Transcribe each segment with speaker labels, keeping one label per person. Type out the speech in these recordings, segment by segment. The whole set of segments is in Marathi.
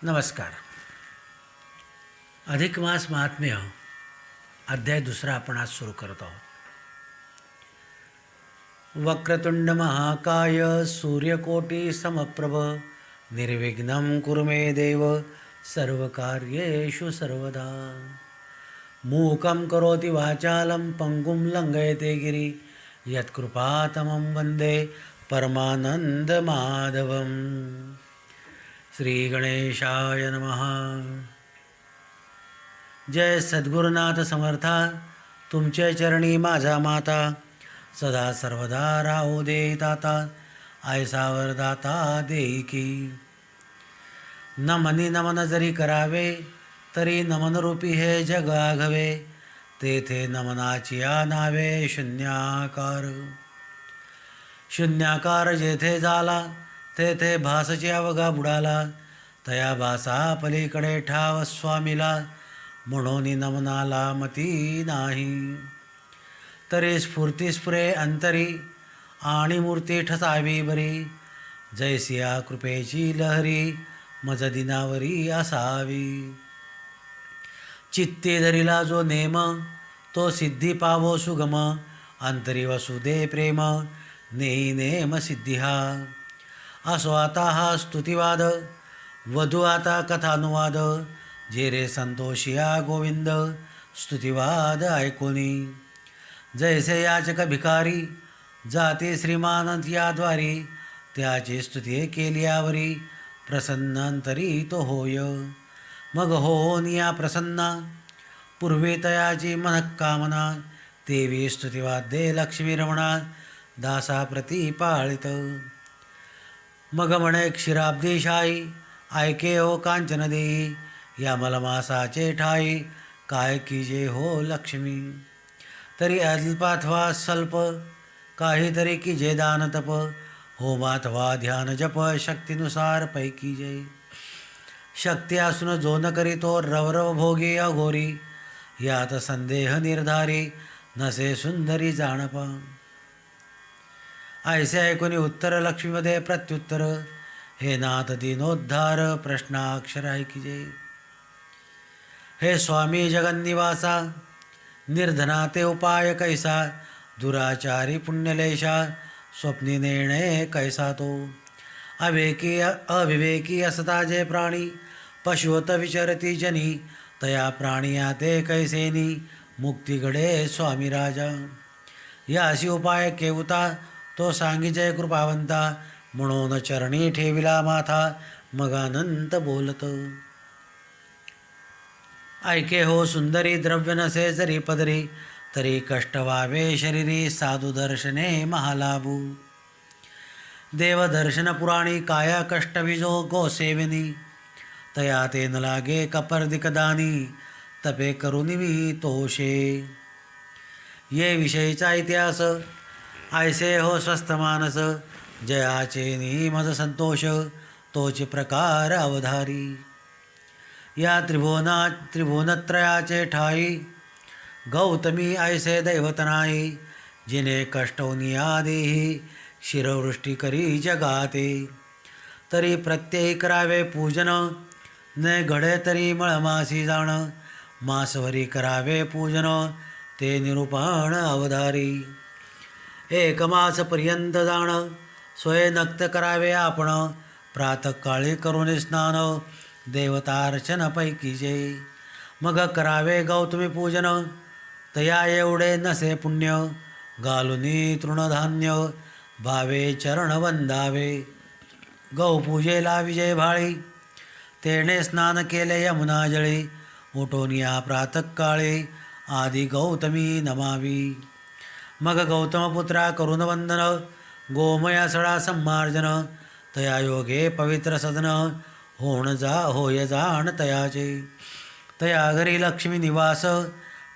Speaker 1: नमस्कार. अधिक मास महात्म्य अध्याय 2 आपण आज सुरू करत आहोत. वक्रतुंड महाकाय सूर्यकोटी समप्रभ निर्विघ्नं कुरु मे देव सर्वकार्येषु सर्वदा. मूकं करोति वाचालं पंगुं लंघयते गिरि यत्कृपातमं वन्दे परमानंदमाधवं. श्री गणेशाय नमः. जय सद्गुरुनाथ समर्था. तुमचे चरणी माझा माता सदा सर्वदा राहो दे ताता आयसावर दाता देई की. नमनी नमन जरी करावे तरी नमनरूपी हे जग आघवे. तेथे नमनाची नावे शून्याकार. शून्याकार जेथे झाला तेथे भासची अवघा बुडाला. तया भासा पलीकडे ठाव स्वामीला म्हणून नमनाला मती नाही. तरी स्फूर्ती स्फुरे अंतरी आणि मूर्ती ठसावी बरी. जैसिया कृपेची लहरी मज दिनावरी असावी. चित्ती धरिला जो नेम तो सिद्धी पावो सुगम. अंतरी वसुदे प्रेम नेई नेम सिद्धी हा. असो आता हा स्तुतिवाद वधू आता कथानुवाद. जे रे संतोषिया गोविंद स्तुतिवाद ऐकोनी. जैसे याचक भिकारी जाते श्रीमान याद्वारी. त्याची स्तुती केल्यावरी प्रसन्नांतरी तो होय. मग होऊन या प्रसन्ना पूर्वे तयाची मनःकामना. देवी स्तुतिवाद्ये लक्ष्मी रमणा दासा प्रती पाळित. मग म्हणे क्षीराब्दीशाई ऐके हो कांचन देई. या मलमासाचे ठाई काय कीजे हो लक्ष्मी. तरी अल्पाथवा स्वल्प काहीतरी कीजे दान तप. होमाथवा ध्यान जप शक्तीनुसार पैकी जय. शक्ती असून जो न करीतो रवरव भोगी अघोरी. यात संदेह निर्धारी नसे सुंदरी जाणप. ऐसे ऐकून उत्तर लक्ष्मीमध्ये प्रत्युत्तर. हे नाथ दीनोद्धार प्रश्नाक्षर ऐकिजे. हे स्वामी जगन्निवासा निर्धना ते उपाय कैसा. दुराचारी पुण्यलेशा स्वप्नी नेणे कैसा तो. अविवेकी असता जे प्राणी पशुवत विचरती जनी. तया प्राणिया ते कैसेनी मुक्ती घडे स्वामी राजा. याशी उपाय केवता तो सांगिजय कृपावंता. म्हणून चरणी ठेविला माथा मग अनंत बोलत. ऐके हो सुंदरी द्रव्य नसे जरी पदरी. तरी कष्ट व्हावे शरीरी साधू दर्शने महालाभू. देवदर्शन पुराणी काया कष्ट विजो गोसेविनी. तया ते न लागे कपर्दिकदानी तपे करुनी मी तोषे. ये विषयीचा इतिहास ऐसे हो स्वस्थ मानस. जयाचे निमज संतोष तोच प्रकार अवधारी. या त्रिभुवनत्रयाचे ठाई गौतमी ऐसे दैवत नाही. जिने कष्टोनिया देही शिरवृष्टी करी जगाते. तरी प्रत्ययी करावे पूजन न घडे तरी मळमासी जाण. मासवरी करावे पूजन ते निरूपण अवधारी. एक मास पर्यंत जाण स्वय नक्त करावे आपण. प्रातःकाळी करून स्नान देवतार्चन पैकीचे. मग करावे गौतमी पूजन तया एवढे नसे पुण्य. घालुनी तृणधान्य भावे चरण वंदावे. गौपूजेला विजय भाळी तेणे स्नान केले यमुना जळी. उठून या प्रातःकाळी आदि गौतमी नमावी. मग गौतमपुत्रा करुण वंदन गोमया सडा संमार्जन. तया योगे पवित्र सदन होय जाण तयाचे. तया घरी लक्ष्मी निवास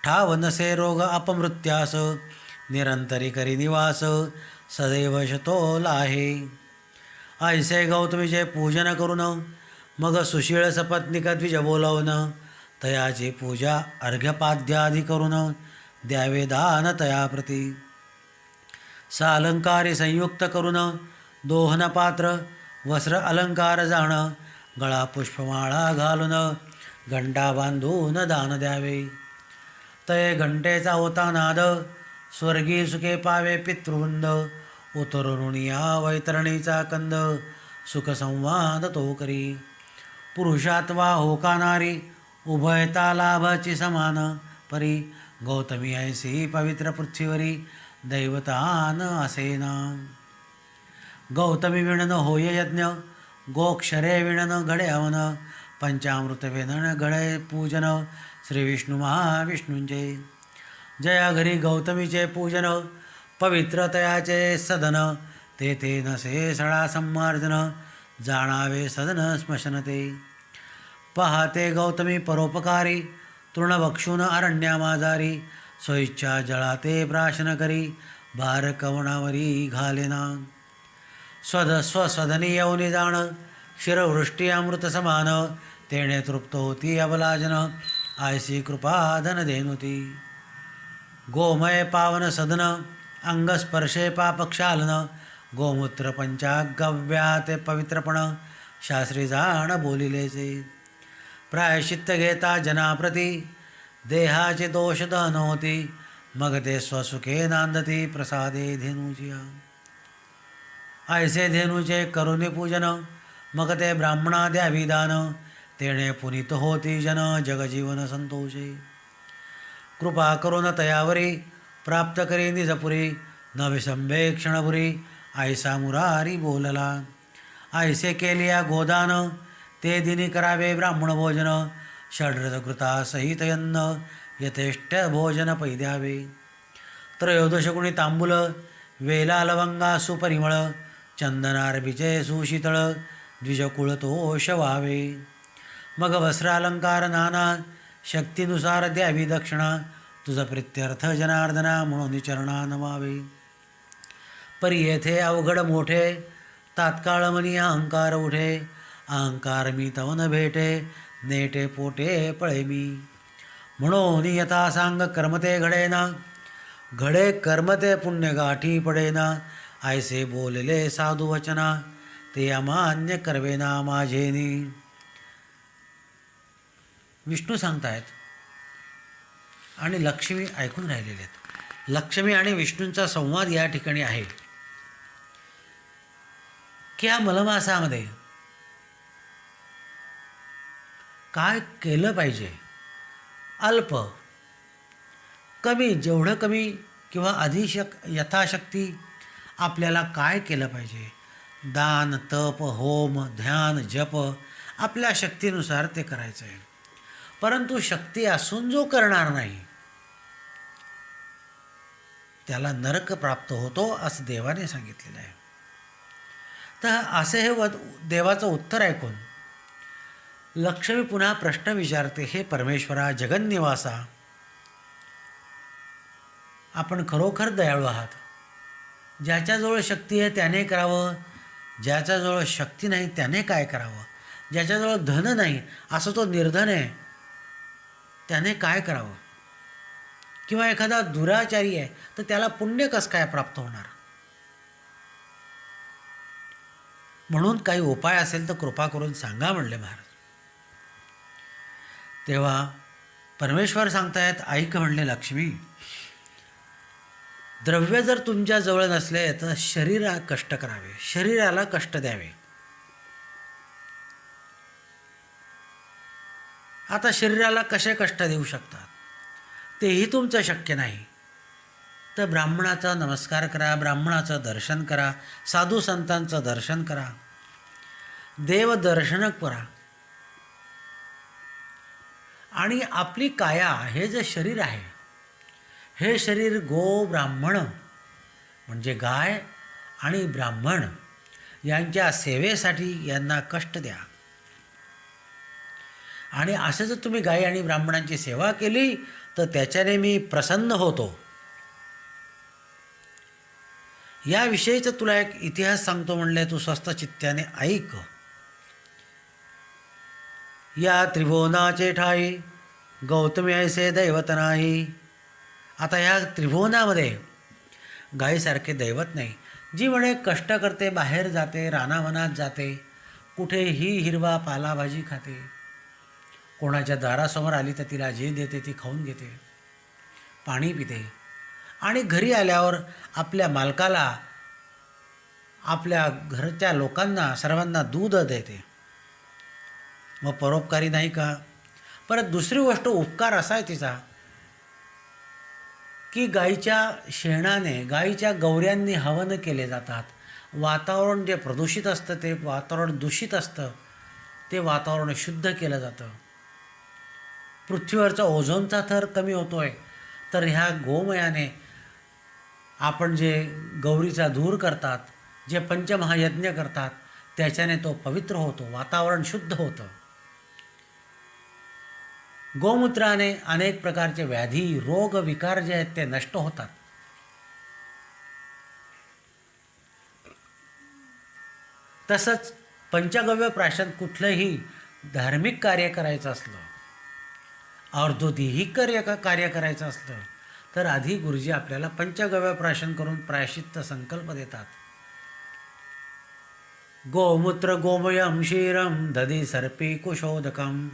Speaker 1: ठाव नसे रोग अपमृत्यास. निरंतरी करी निवास सदैव शतोल आहे. ऐसे गौतमीचे पूजन करून मग सुशीळ सपत्निक द्विज बोलवून. तयाची पूजा अर्घ्यपाद्यादी करून द्यावे दान तयाप्रती. सालंकारी संयुक्त करून दोहन पात्र वस्त्र अलंकार जाण. गळा पुष्पमाळा घालून घंटा बांधून दान द्यावे. तय घंटेचा होता नाद स्वर्गी सुखे पावे पितृवृंद. उतरून या वैतरणीचा कंद सुखसंवाद तो करी. पुरुषात्वा होका नारी उभयता लाभाची समान परी. गौतमी ऐसी पवित्र पृथ्वीवरी दैवतान असेना. गौतमी विणन होय यज्ञ गोक्षरे विणन घडे हवन. पंचामृत विणन घडे पूजन श्री विष्णू महाविष्णूंचे. जया घरी गौतमीचे पूजन पवित्रतयाचे सदन. तेथे नसे सळा संमार्जन जाणावे सदन स्मशनते. पाहते गौतमी परोपकारी तृणभक्षून अरण्यामाजारी. स्वइच्छा जळाते प्राशन करी भार कवणावरी घालेना. स्वसदनी येऊनी जाण शिरवृष्टी अमृत समान. तेणे तृप्त होती अबलाजन आयसी कृपा धन देनुती. गोमय पावन सदन अंगस्पर्शे पापक्षालन. गोमूत्र पंचागव्यात पवित्रपण शास्त्री जाण बोलिलेचे. प्रायश्चित्त घेता जनाप्रती देहाचे दोष दहन होती. मग ते स्वसुखे नांदती प्रसादे धेनुजिया. ऐसे धेनुचे करुणी पूजन मग ते ब्राह्मणा द्यावी दान. तेणे पुनीत होती जन जगजीवन संतोषे. कृपा करून तयावरी प्राप्त करी निजपुरी. न विसंबे क्षणभुरी ऐसा मुरारी बोलला. ऐसे केलिया गोदान ते दिनी करावे ब्राह्मण भोजन. षड्रसकृता सहित यन्न यथेष्ट भोजन पै द्यावे. त्रयोदश गुणी तांबूल वेला लवंगा सुपरिमळ. चंदनारबीचे सुशीतळ द्विजकुळ तोष व्हावे. मग वस्त्रालंकार नाना शक्तीनुसार द्यावी दक्षिणा. तुझ प्रित्यर्थ जनार्दना म्हणून चरणा नमावे. परी येथे अवघड मोठे तात्काळ मनी अहंकार उठे. अहंकार मी तवन भेटे नेटे पोटे पळे मी. म्हणून यथा सांग कर्मते घडेना. घडे कर्मते पुण्य गाठी पडेना. ऐसे बोलले साधू वचना ते अमान्य करवेना माझेनी. विष्णू सांगतायत आणि लक्ष्मी ऐकून राहिलेले आहेत. लक्ष्मी आणि विष्णूंचा संवाद या ठिकाणी आहे की या मलमासामध्ये काय केलं पाहिजे. अल्प कमी जेवढं कमी किंवा यथाशक्ती आपल्याला काय केलं पाहिजे. दान तप होम ध्यान जप आपल्या शक्तीनुसार ते करायचं आहे. परंतु शक्ती असून जो करणार नाही त्याला नरक प्राप्त होतो असं देवाने सांगितलेलं आहे. तर असे हे देवाचं उत्तर ऐकून लक्ष्मी पुन्हा प्रश्न विचारते. हे परमेश्वरा जगन्निवासा आपण खरोखर दयाळू आहात. ज्याच्याजवळ शक्ती आहे त्याने करावं. ज्याच्याजवळ शक्ती नाही त्याने काय करावं. ज्याच्याजवळ धन नाही असं तो निर्धन आहे त्याने काय करावं. किंवा एखादा दुराचारी आहे तर त्याला पुण्य कसं काय प्राप्त होणार. म्हणून काही उपाय असेल तर कृपा करून सांगा म्हणले महाराज. तेव्हा परमेश्वर सांगतायत ऐक म्हणले लक्ष्मी. द्रव्य जर तुमच्याजवळ नसले तर शरीराला कष्ट करावे. शरीराला कष्ट द्यावे. आता शरीराला कसे कष्ट देऊ शकतात तेही तुमचं शक्य नाही. तर ब्राह्मणाचा नमस्कार करा. ब्राह्मणाचं दर्शन करा. साधू संतांचं दर्शन करा. देवदर्शन करा. आणि आपली काया हे जे शरीर आहे हे शरीर गो ब्राह्मण म्हणजे गाय आणि ब्राह्मण यांच्या सेवेसाठी यांना कष्ट द्या. आणि असं जर तुम्ही गाय आणि ब्राह्मणांची सेवा केली तर त्याच्याने मी प्रसन्न होतो. याविषयीचं तुला एक इतिहास सांगतो म्हणले. तू स्वस्थ चित्त्याने ऐक. या त्रिभुवनाचे ठाई गौतमी ऐसे दैवत नाही. आता ह्या त्रिभुवनामध्ये गायीसारखे दैवत नाही. जी म्हणे कष्ट करते बाहेर जाते रानावनात जाते कुठेही हिरवा पालाभाजी खाते, कोणाच्या दारासमोर आली तर तिला जे देते ती खाऊन घेते, पाणी पिते आणि घरी आल्यावर आपल्या मालकाला, आपल्या घरच्या लोकांना सर्वांना दूध देते. मग परोपकारी नाही का? परत दुसरी गोष्ट उपकार असा आहे तिचा की गाईच्या शेणाने, गाईच्या गवऱ्यांनी हवन केले जातात. वातावरण जे प्रदूषित असतं, ते वातावरण दूषित असतं, ते वातावरण शुद्ध केलं जातं. पृथ्वीवरचा ओझोनचा थर कमी होतो आहे, तर ह्या गोमयाने आपण जे गौरीचा धूर करतात, जे पंचमहायज्ञ करतात, त्याच्याने तो पवित्र होतो, वातावरण शुद्ध होतं. गोमूत्राने अनेक प्रकारचे व्याधी, रोग, विकार जे आहेत ते नष्ट होतात. तसंच पंचगव्य प्राशन कुठलंही धार्मिक कार्य करायचं असलं, औषधी कार्य करायचं असलं, तर आधी गुरुजी आपल्याला पंचगव्य प्राशन करून प्रायश्चित्त संकल्प देतात. गोमूत्र गोमयम क्षीरम दधी सर्पी कुशोदकम.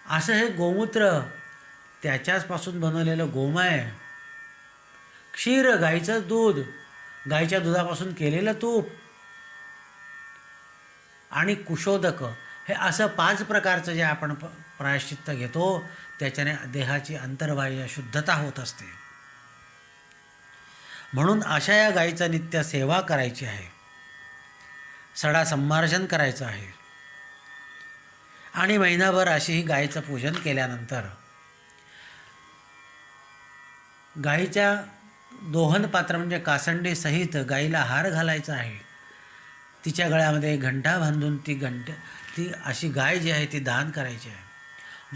Speaker 1: असं हे गोमूत्र, त्याच्याचपासून बनवलेलं गोमय, क्षीर गाईचं दूध, गाईच्या दुधापासून केलेलं तूप आणि कुशोदक, हे असं 5 प्रकारचं जे आपण प्रायश्चित्त घेतो, त्याच्याने देहाची अंतर्बाह्य शुद्धता होत असते. म्हणून अशा या गाईचा नित्य सेवा करायची आहे, सडा संमार्जन करायचं आहे. आणि महिनाभर अशी ही गाईचं पूजन केल्यानंतर गाईच्या दोहन पात्र म्हणजे कासंडी सहित गाईला हार घालायचा आहे. तिच्या गळ्यामध्ये घंटा बांधून ती अशी गाय जी आहे ती दान करायची आहे.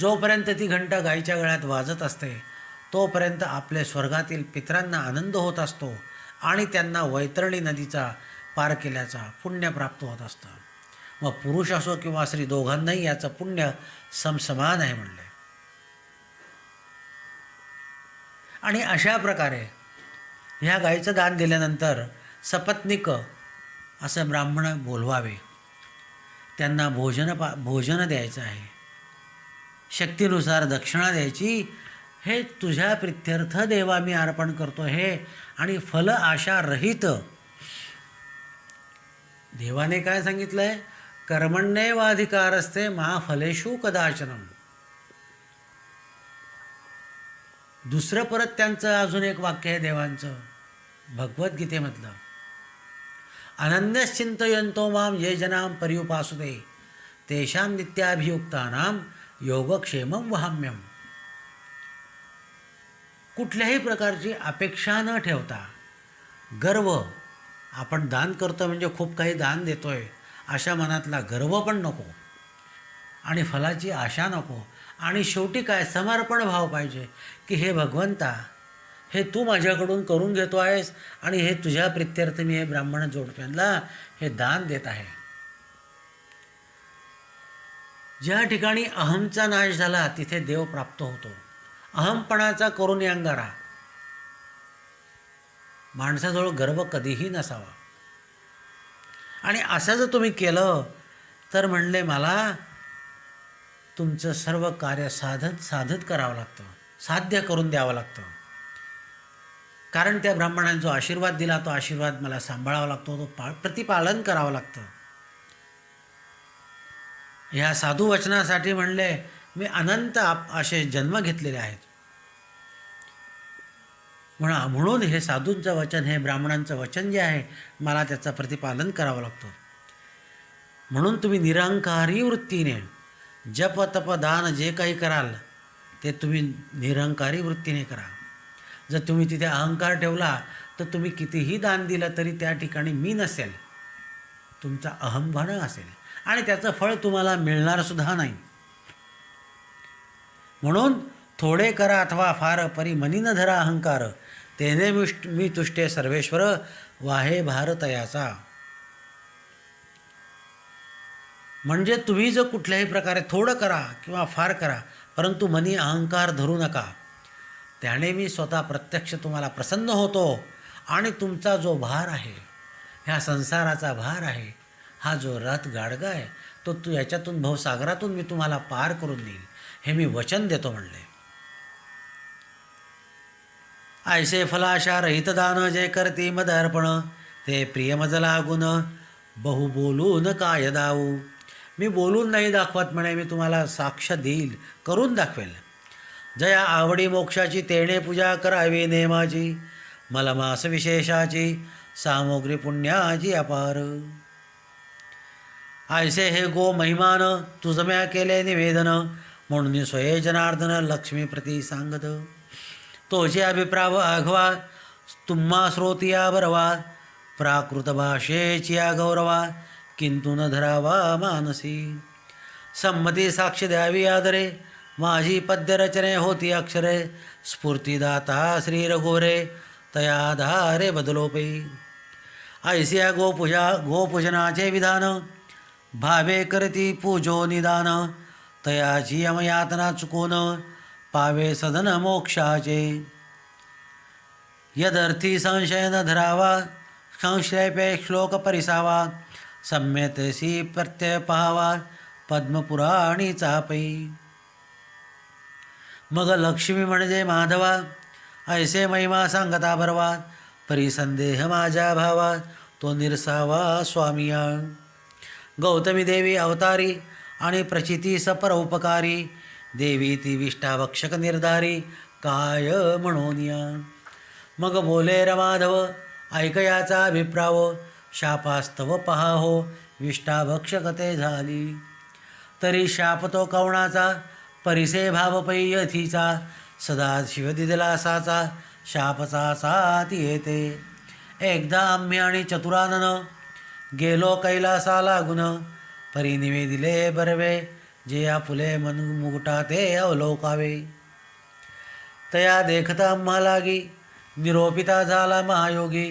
Speaker 1: जोपर्यंत ती घंटा गाईच्या गळ्यात वाजत असते तोपर्यंत आपले स्वर्गातील पितरांना आनंद होत असतो आणि त्यांना वैतरणी नदीचा पार केल्याचा पुण्य प्राप्त होत असतं. मग पुरुष असो किंवा स्त्री, दोघांनाही याचं पुण्य समसमान आहे म्हणले. आणि अशा प्रकारे ह्या गाईचं दान दिल्यानंतर सपत्निक असं ब्राह्मण बोलवावे, त्यांना भोजन द्यायचं आहे, शक्तीनुसार दक्षिणा द्यायची. हे तुझ्या प्रित्यर्थ देवा मी अर्पण करतो हे, आणि फल आशा रहित. देवाने काय सांगितलं आहे? कर्मण्येवाधिकारस्ते मा फलेषु कदाचनम. दुसरं परत त्यांचं अजून एक वाक्य आहे देवांचं भगवद्गीतेमधलं, अनन्यश्चिंतयन्तो माम ये जनाम पर्युपासुते तेषां नित्याभियुक्तानां योगक्षेमं वहाम्यम. कुठल्याही प्रकारची अपेक्षा न ठेवता, गर्व, आपण दान करतो म्हणजे खूप काही दान देतोय अशा मनातला गर्व पण नको, आणि फलाची आशा नको, आणि शेवटी काय समर्पण भाव पाहिजे की हे भगवंता, हे तू माझ्याकडून करून घेतो आहेस आणि हे तुझ्या प्रित्यर्थ मी हे ब्राह्मण जोडप्यांना हे दान देत आहे. ज्या ठिकाणी अहमचा नाश झाला तिथे देव प्राप्त होतो. अहमपणाचा करून अंगारा, माणसाजवळ गर्व कधीही नसावा. आणि असं जर तुम्ही केलं तर म्हणले मला तुमचं सर्व कार्य साधत करावं लागतं, साध्य करून द्यावं लागतं. कारण त्या ब्राह्मणाने जो आशीर्वाद दिला तो आशीर्वाद मला सांभाळावा लागतो, तो प्रतिपालन करावं लागतं. ह्या साधू वचनासाठी म्हणले मी अनंत असे जन्म घेतलेले आहेत. म्हणून हे साधूंचं वचन, हे ब्राह्मणांचं वचन जे आहे मला त्याचं प्रतिपालन करावं लागतं. म्हणून तुम्ही निरंकारी वृत्तीने जप तप दान जे काही कराल ते तुम्ही निरंकारी वृत्तीने करा. जर तुम्ही तिथे अहंकार ठेवला तर तुम्ही कितीही दान दिलं तरी त्या ठिकाणी मी नसेल, तुमचा अहंभान असेल आणि त्याचं फळ तुम्हाला मिळणारसुद्धा नाही. म्हणून थोडे करा अथवा फार परी मनी न धरा अहंकार, तेने मी तुष्टे सर्वेश्वर वाहे भारतयाचा. म्हणजे तुम्ही जर कुठल्याही प्रकारे थोडं करा किंवा फार करा परंतु मनी अहंकार धरू नका, त्याने मी स्वतः प्रत्यक्ष तुम्हाला प्रसन्न होतो आणि तुमचा जो भार आहे, ह्या संसाराचा भार आहे हा जो रथ गाडगा आहे तो याच्यातून भवसागरातून मी तुम्हाला पार करून देईल, हे मी वचन देतो म्हणले. ऐसे फलाशा रहित दान जे करती मद अर्पण, ते प्रियमज लागून बहु बोलून काय दाऊ. मी बोलून नाही दाखवत म्हणे, मी तुम्हाला साक्ष देईल, करून दाखवेल. जया आवडी मोक्षाची तेणे पूजा करावी नेमाची, मला मास विशेषाची सामग्री पुण्याची अपार. ऐसे हे गो महिमान तुझ म्या केले निवेदन, म्हणून स्वये जनार्दन लक्ष्मी प्रती सांगत. तोचे अभिप्राव आघवा तुम्हा श्रोतिया बरवा, प्राकृत भाषेचिया गौरवा किंतु न धरावा मानसी. संमती साक्ष द्यावी आदरे, माझी पद्यरचने होती अक्षरे, स्फूर्तिदाता श्री रघुवरे तयाधारे बदलोपे. ऐसिया गोपूजनाचे विधान, भावे करती पूजो निदान, तयाची यमयातना चुकोन पावे सदन मोक्षाचे. यदर्थी संशय न धरावा, संशयपे श्लोक परिसावा, सम्यतेसी प्रत्यय पहावा पद्मपुराणी चापै. मग लक्ष्मी म्हणजे माधवा, ऐसे महिमा सांगता बरवा, परिसंदेह माझ्या भावा तो निरसावा स्वामिया. गौतमी देवी अवतारी आणि प्रचिती सपरोपकारी, देवी ती विष्टाभक्षक निर्धारी काय म्हणोनिया. मग बोले र माधव ऐकयाचा अभिप्राव, शापास्तव पहा हो विष्टाभक्षकते झाली. तरी शाप तो कवणाचा, परिसे भाव पै यथीचा, सदा शिव दिदलासाचा शापचा साथ येते. एकदा आम्ही आणि चतुरानन गेलो कैलासा लागून, परी निवेदिले बरवे जे आपुले मन मुगटा ते अवलोकावे. तया देखता आम्हा लागी निरोपिता झाला महायोगी,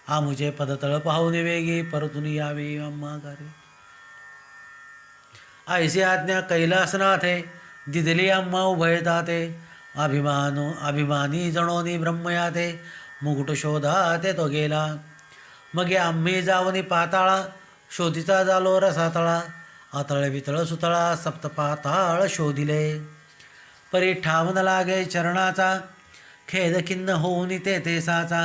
Speaker 1: आमुचे पदतळ पाहून वेगी परतून यावे आम्हा गारे. ऐसी आज्ञा कैलासनाथे दिदली आम्हा उभयताते, अभिमानी जणोनी ब्रह्मयाते मुकुट शोधाते तो गेला. मगे आम्ही जावनी पाताळा, शोधिता झालो रसातळा, अतळ वितळ सुतळा सप्तपाताळ शोधिले. परी ठावन लागे चरणाचा, खेद खिन्न होऊन तेथे साचा,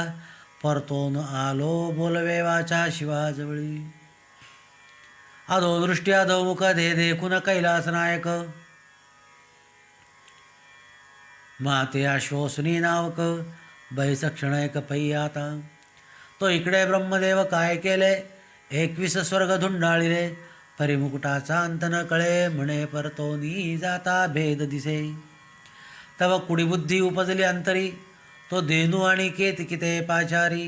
Speaker 1: परतोन आलो बोलवे वाचा शिवाजवळी. अधोदृष्टी अधोमुख दे देखून कैलास नायक, माते आश्वासनी नावक बैसक्षण एक पै आता. तो इकडे ब्रह्मदेव काय केले, 21 स्वर्ग धुंडाळिले, परिमुकुटाचा अंत न कळे, म्हणे परतोनी जाता भेद दिसे. तव कुडी बुद्धी उपजली अंतरी, तो धेनू आणि केतकिते पाचारी.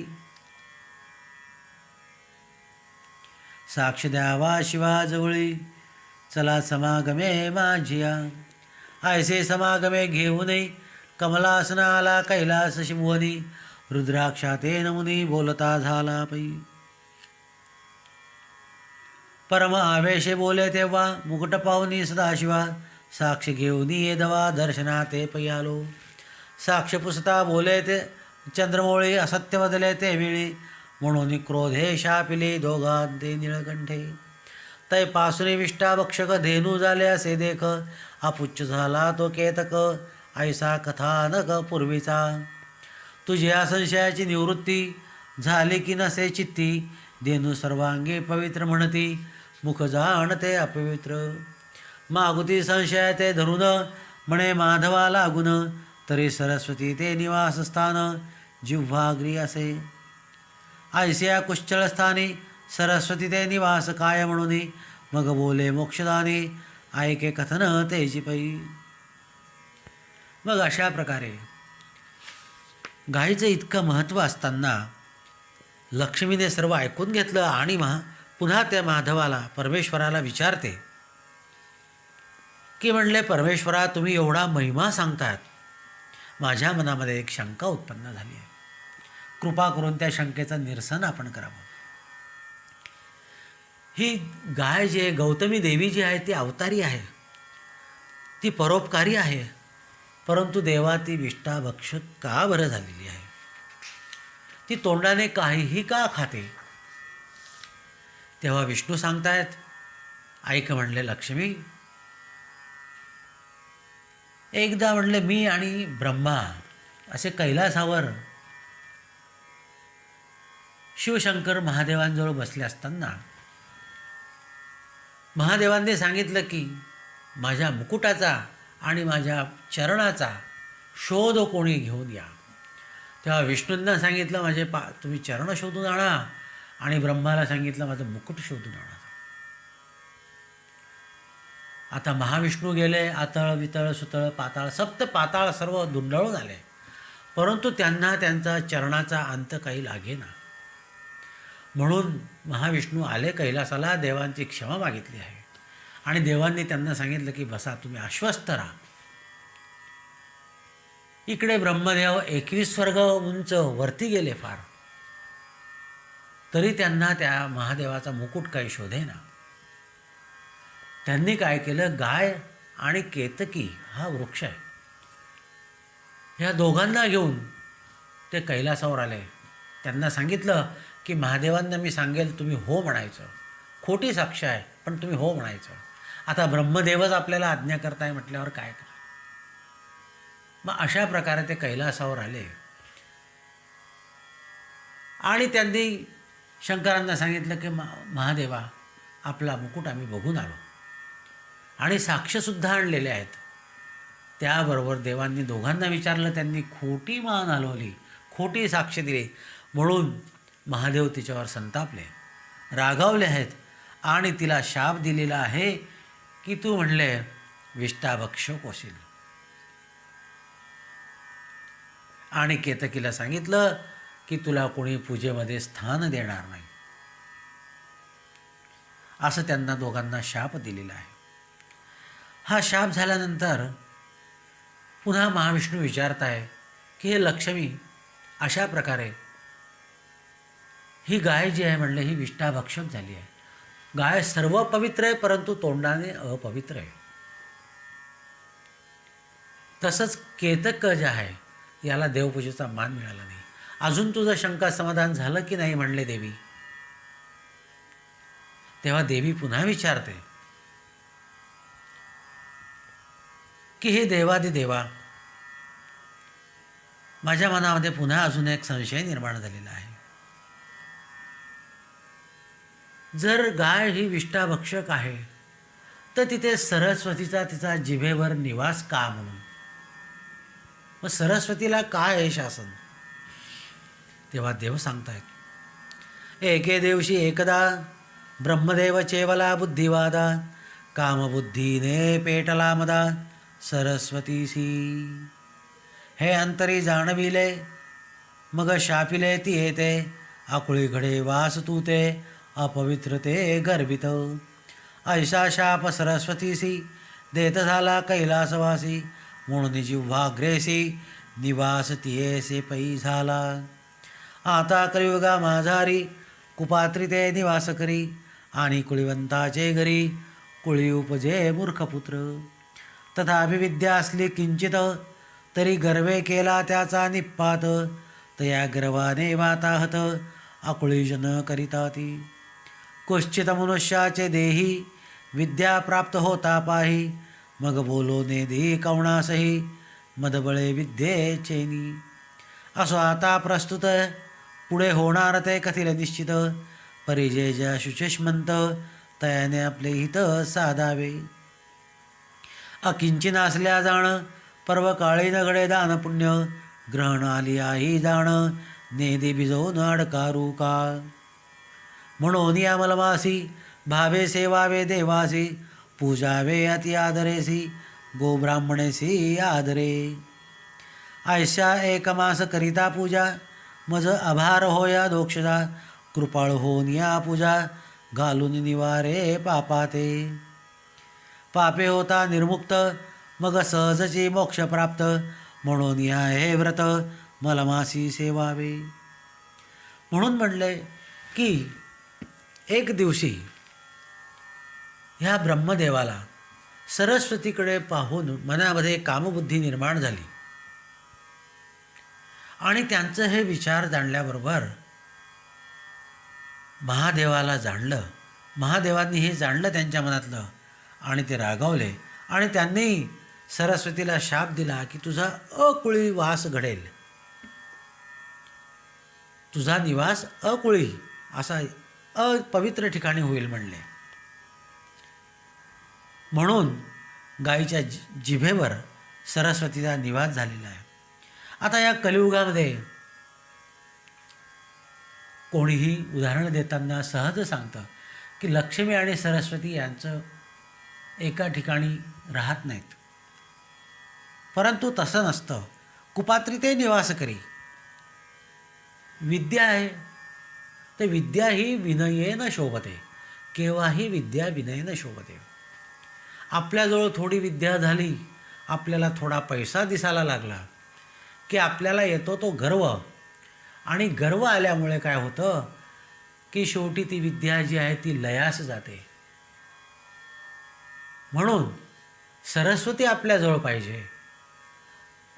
Speaker 1: साक्ष द्यावा शिवाजवळी, चला समागमे माझिया. ऐसे समागमे घेऊन कमलासन आला कैलास शिवनी, रुद्राक्षाते नमुनी बोलता झाला पै. परम आवेशे बोले तेव्हा, मुकुट पाहुनी सदाशिवा, साक्ष घेऊन ये दवा दर्शनाते पै आलो. साक्ष पुसता बोले ते चंद्रमौळी, असत्य बदले ते वेळी, म्हणून क्रोधे शापिले दोघात ते निळकंठे. तै पासुनी विष्टाभक्षक धेनू झाले असे देख, अपुच्छ झाला तो केतक, ऐसा कथानक पूर्वीचा. तुझ्या संशयाची निवृत्ती झाली की नसे चित्ती, धेनू सर्वांगी पवित्र म्हणती, मुख जाणते अपवित्र. मागुती संशय ते धरून, म्हणे माधवा लागून, तरी सरस्वती ते निवासस्थान जिव्हाग्री असे. ऐसिया कुश्चळ स्थानी सरस्वती ते निवास काय म्हणून, मग बोले मोक्षदानी ऐके कथन तेची पै. मग अशा प्रकारे गायीचं इतकं महत्त्व असताना लक्ष्मीने सर्व ऐकून घेतलं आणि पुन्हा त्या माधवाला परमेश्वराला विचारते की म्हणले, परमेश्वरा तुम्ही एवढा महिमा सांगतात, माझ्या मनामध्ये एक शंका उत्पन्न झाली आहे, कृपा करून त्या शंकेचं निरसन आपण करावं. ही गाय जी आहे, गौतमी देवी जी आहे, ती अवतारी आहे, ती परोपकारी आहे, परंतु देवा ती विष्टाभक्षक का बरं झालेली आहे? ती तोंडाने काहीही का खाते? तेव्हा विष्णू सांगतायत, ऐक म्हणले लक्ष्मी, एकदा म्हणले मी आणि ब्रह्मा असे कैलासावर शिवशंकर महादेवांजवळ बसले असताना महादेवांनी सांगितलं की माझ्या मुकुटाचा आणि माझ्या चरणाचा शोध कोणी घेऊन या. तेव्हा विष्णूंना सांगितलं तुम्ही चरण शोधून आणा, आणि ब्रह्माला सांगितलं माझं मुकुट शोधून आणा. आता महाविष्णू गेले, आतळ वितळ सुतळ पाताळ सप्त पाताळ सर्व धुंडळून आले, परंतु त्यांना त्यांचा चरणाचा अंत काही लागेना. म्हणून महाविष्णू आले कैलासाला, देवांची क्षमा मागितली आहे, आणि देवांनी त्यांना सांगितलं की बसा, तुम्ही आश्वस्त राहा. इकडे ब्रह्मदेव 21 स्वर्ग उंच वरती गेले फार, तरी त्यांना त्या महादेवाचा मुकुट काही शोधेना. त्यांनी काय केलं, गाय आणि केतकी हा वृक्ष आहे, ह्या दोघांना घेऊन ते कैलासावर आले. त्यांना सांगितलं की महादेवांना मी सांगेल तुम्ही हो म्हणायचं, खोटी साक्ष आहे पण तुम्ही हो म्हणायचं. आता ब्रह्मदेवच आपल्याला आज्ञा करताय म्हटल्यावर काय करा. मग अशा प्रकारे ते कैलासावर आले, आणि त्यांनी शंकरांना सांगितलं की महादेवा, आपला मुकुट आम्ही बघून आलो आणि साक्षसुद्धा आणलेले आहेत. त्याबरोबर देवांनी दोघांना विचारलं, त्यांनी खोटी मान हलवली, खोटी साक्ष दिली, म्हणून महादेव तिच्यावर संतापले, रागावले आहेत, आणि तिला शाप दिलेला आहे की तू म्हणले विष्टाभक्षक होशील. आणि केतकीला सांगितलं की तुला कोणी पूजेमध्ये स्थान देणार नाही, असं त्यांना दोघांना शाप दिलेला आहे. हा शाप झाल्यानंतर पुन्हा महाविष्णू विचारत आहे की हे लक्ष्मी, अशा प्रकारे ही गाय जी आहे म्हणले ही विष्टाभक्षक झाली आहे. गाय सर्व पवित्र आहे, परंतु तोंडाने अपवित्र आहे. तसंच केतक जे आहे याला देवपूजेचा मान मिळाला नाही. अजून तुझं शंका समाधान झालं की नाही म्हणले देवी. तेव्हा देवी पुन्हा विचारते की हे देवादिदेवा, माझ्या मनामध्ये पुन्हा अजून एक संशय निर्माण झालेला आहे. जर गाय ही विष्टाभक्षक आहे तर तिथे सरस्वतीचा तिचा जिभेवर निवास का म्हणून? मग सरस्वतीला काय आहे शासन? तेव्हा देव सांगतायत, एके दिवशी एकदा ब्रह्मदेव चेवला बुद्धिवादा, कामबुद्धीने पेटला मदा सरस्वतीसी. हे अंतरी जाणविले मग शापिले ती येते, आकुळी घडे वास तू ते अपवित्रते गर्भित. ऐसा शाप सरस्वतीसी देत झाला कैलासवासी, म्हणून जिव्हाग्रेसी निवास तियेसे पै झाला. आता कलियुगा माझारी कुपात्री ते निवास करी, आणि कुळीवंताचे घरी कुळी उपजे मूर्खपुत्र. तथापि विद्या असली किंचित, तरी गर्वे केला त्याचा निपात. तया गर्वाने वाताहत आकुळीजन करिता ती. क्वचित मनुष्याचे देही विद्या प्राप्त होता पाही, मग बोलो नेदी कवणासही मदबळे विद्येचेनी. असो आता प्रस्तुत पुढे होणार ते कथिल निश्चित, परिजय ज्या शुचिष्मंत तयाने आपले हित साधावे. अकिंचिन असल्या जाण पर्व काळी न घडे दान पुण्य, ग्रहण आली आई जाण नेदी बिजवून अडकारू का. म्हणून या मलमासी भावे सेवावे देवासी, पूजावे अति आदरेसी गोब्राह्मणेसी आदरे. ऐशा एक मास करिता पूजा, मज आभार होया दोक्षदा. कृपाळ होऊन या पूजा घालून निवारे पापाते. पापे होता निर्मुक्त मग सहजची मोक्ष प्राप्त, म्हणून या हे व्रत मलमासी सेवावे. म्हणून म्हणले की एक दिवशी ह्या ब्रह्मदेवाला सरस्वतीकडे पाहून मनामध्ये कामबुद्धी निर्माण झाली, आणि त्यांचं हे विचार जाणल्याबरोबर महादेवाला जाणलं महादेवांनी हे जाणलं त्यांच्या मनातलं आणि ते रागावले आणि त्यांनी सरस्वतीला शाप दिला की तुझा अकुळी वास घडेल, तुझा निवास अकुळी असा अपवित्र ठिकाणी होईल म्हणले. म्हणून गायीच्या जिभेवर सरस्वतीचा निवास झालेला आहे. आता या कलियुगामध्ये कोणीही उदाहरण देताना सहज सांगतं की लक्ष्मी आणि सरस्वती यांचं एका ठिकाणी राहत नाहीत. परंतु तसं नसतं. कुपात्री ते निवास करी. विद्या आहे तर विद्या ही विनयेन शोभते. केव्हाही विद्या विनयेन शोभते. आपल्याजवळ थोडी विद्या झाली, आपल्याला थोडा पैसा दिसायला लागला की आपल्याला येतो तो गर्व, आणि गर्व आल्यामुळे काय होतं की शेवटी ती विद्या जी आहे ती लयास जाते. म्हणून सरस्वती आपल्याजवळ पाहिजे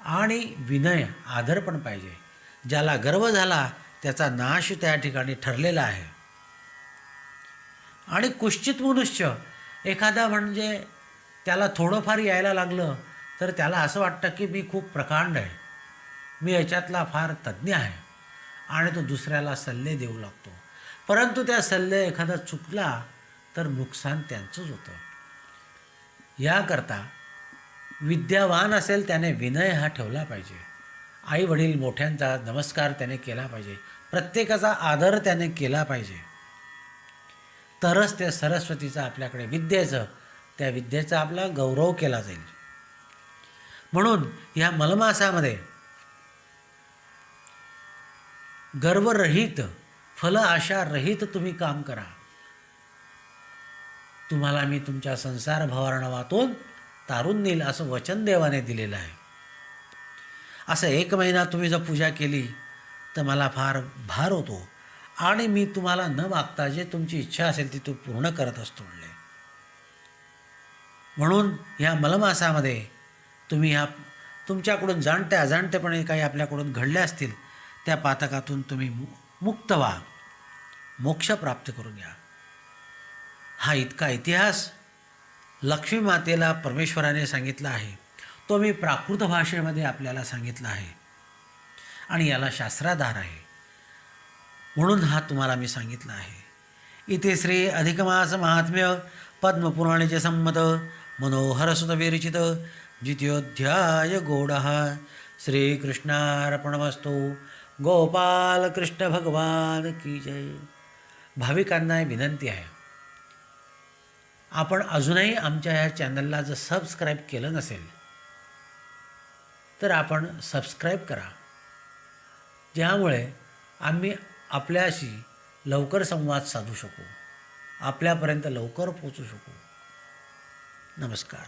Speaker 1: आणि विनय आदर पण पाहिजे. ज्याला गर्व झाला त्याचा नाश त्या ठिकाणी ठरलेला आहे. आणि कुश्चित मनुष्य एखादा म्हणजे त्याला थोडंफार यायला लागलं तर त्याला असं वाटतं की मी खूप प्रकांड आहे, मी याच्यातला फार तज्ज्ञ आहे, आणि तो दुसऱ्याला सल्ले देऊ लागतो. परंतु त्या सल्ले एखादा चुकला तर नुकसान त्यांचंच होतं. याकरता विद्यावान असेल त्याने विनय हा ठेवला पाहिजे. आई वडील मोठ्यांचा नमस्कार त्याने केला पाहिजे. प्रत्येकाचा आदर त्याने केला पाहिजे. तरच त्या सरस्वतीचा आपल्याकडे त्या विद्येचा आपला गौरव केला जाईल. म्हणून ह्या मलमासामध्ये गर्वरहित, फल आशा रहित तुम्ही काम करा. तुम्हाला मी तुमच्या संसार भवारणावातून तारून नेईल असं वचन देवाने दिलेलं आहे. असं 1 महिना तुम्ही जर पूजा केली तर मला फार भार होतो आणि मी तुम्हाला न मागता जे तुमची इच्छा असेल ती पूर्ण करत असतो म्हणले. म्हणून ह्या मलमासामध्ये तुम्ही तुमच्याकडून जाणत्या अजाणतेपणे काही आपल्याकडून घडल्या असतील त्या पातकातून तुम्ही मुक्त व्हा, मोक्ष प्राप्त करून घ्या. हा इतका इतिहास लक्ष्मी मातेला परमेश्वराने सांगितला आहे. तो मी प्राकृत भाषेमध्ये आपल्याला सांगितला आहे आणि याला शास्त्राधार आहे. म्हणून हा तुम्हाला मी सांगितला आहे. इथे श्री अधिकमास महात्म्य पद्मपुराणेचे संमत मनोहरसुत विरचित द्वितीयोध्याय गौडः. श्रीकृष्णार्पणमस्तु. गोपाल कृष्ण भगवान की जय. भाविकांना विनंती आहे, आपण अजूनही आमच्या ह्या चॅनलला जर सबस्क्राईब केलं नसेल तर आपण सबस्क्राईब करा, ज्यामुळे आम्ही आपल्याशी लवकर संवाद साधू शकू, आपल्यापर्यंत लवकर पोचू शकू. नमस्कार.